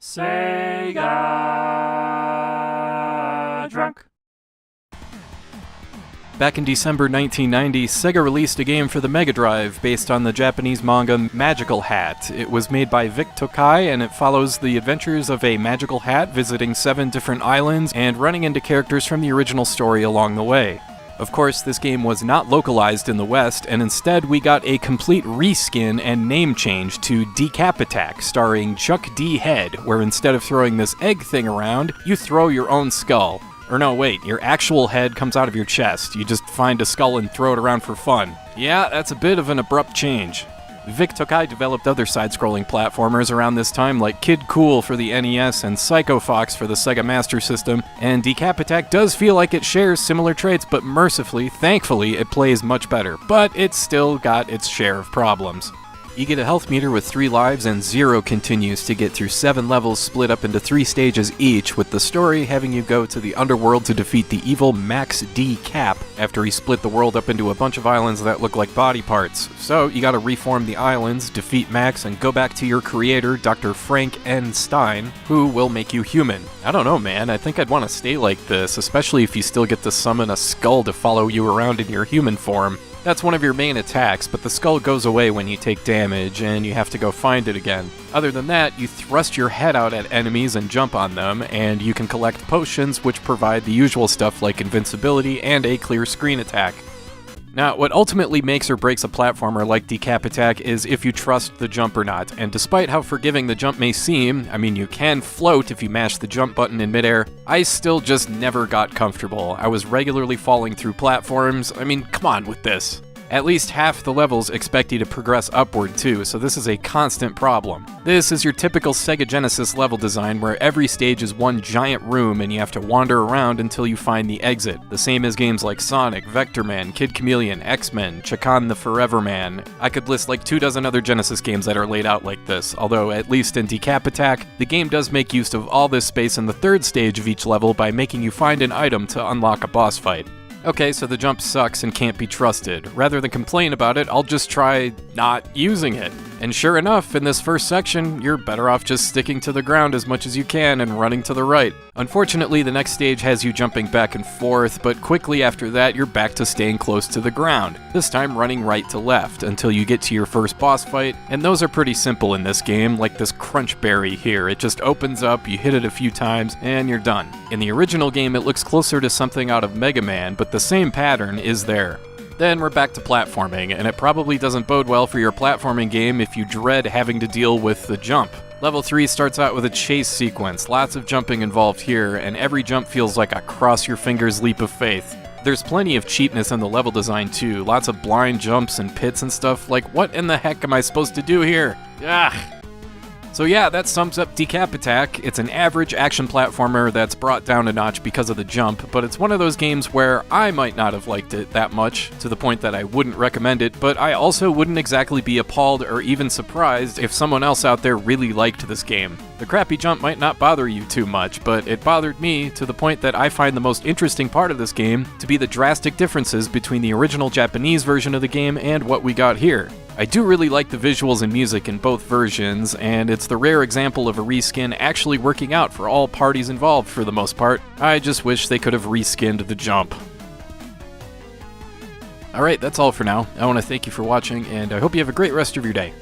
Segadrunk. Back in December 1990, Sega released a game for the Mega Drive based on the Japanese manga Magical Hat. It was made by Vic Tokai, and it follows the adventures of a magical hat visiting 7 different islands and running into characters from the original story along the way. Of course, this game was not localized in the West, and instead we got a complete reskin and name change to Decap Attack, starring Chuck D. Head, where instead of throwing this egg thing around, you throw your own skull. Or no, wait, your actual head comes out of your chest. You just find a skull and throw it around for fun. Yeah, that's a bit of an abrupt change. Vic Tokai developed other side-scrolling platformers around this time, like Kid Kool for the NES and Psycho Fox for the Sega Master System, and Decap Attack does feel like it shares similar traits, but mercifully, thankfully, it plays much better. But it's still got its share of problems. You get a health meter with 3 lives, and 0 continues to get through 7 levels split up into 3 stages each, with the story having you go to the underworld to defeat the evil Max D. Cap after he split the world up into a bunch of islands that look like body parts. So you gotta reform the islands, defeat Max, and go back to your creator, Dr. Frank N. Stein, who will make you human. I don't know, man, I think I'd want to stay like this, especially if you still get to summon a skull to follow you around in your human form. That's one of your main attacks, but the skull goes away when you take damage, and you have to go find it again. Other than that, you thrust your head out at enemies and jump on them, and you can collect potions which provide the usual stuff like invincibility and a clear screen attack. Now, what ultimately makes or breaks a platformer like Decap Attack is if you trust the jump or not, and despite how forgiving the jump may seem, I mean you can float if you mash the jump button in midair, I still just never got comfortable. I was regularly falling through platforms. I mean, come on with this. At least half the levels expect you to progress upward too, so this is a constant problem. This is your typical Sega Genesis level design where every stage is one giant room and you have to wander around until you find the exit. The same as games like Sonic, Vector Man, Kid Chameleon, X-Men, Chakan the Forever Man. I could list like 24 other Genesis games that are laid out like this, although at least in Decap Attack, the game does make use of all this space in the 3rd stage of each level by making you find an item to unlock a boss fight. Okay, so the jump sucks and can't be trusted. Rather than complain about it, I'll just try not using it. And sure enough, in this first section, you're better off just sticking to the ground as much as you can and running to the right. Unfortunately, the next stage has you jumping back and forth, but quickly after that, you're back to staying close to the ground, this time running right to left, until you get to your first boss fight, and those are pretty simple in this game, like this crunch berry here. It just opens up, you hit it a few times, and you're done. In the original game, it looks closer to something out of Mega Man, but the same pattern is there. Then we're back to platforming, and it probably doesn't bode well for your platforming game if you dread having to deal with the jump. Level 3 starts out with a chase sequence, lots of jumping involved here, and every jump feels like a cross-your-fingers leap of faith. There's plenty of cheapness in the level design too, lots of blind jumps and pits and stuff, like what in the heck am I supposed to do here? Ugh! So yeah, that sums up Decap Attack. It's an average action platformer that's brought down a notch because of the jump, but it's one of those games where I might not have liked it that much, to the point that I wouldn't recommend it, but I also wouldn't exactly be appalled or even surprised if someone else out there really liked this game. The crappy jump might not bother you too much, but it bothered me to the point that I find the most interesting part of this game to be the drastic differences between the original Japanese version of the game and what we got here. I do really like the visuals and music in both versions, and it's the rare example of a reskin actually working out for all parties involved for the most part. I just wish they could have reskinned the jump. Alright, that's all for now. I want to thank you for watching, and I hope you have a great rest of your day.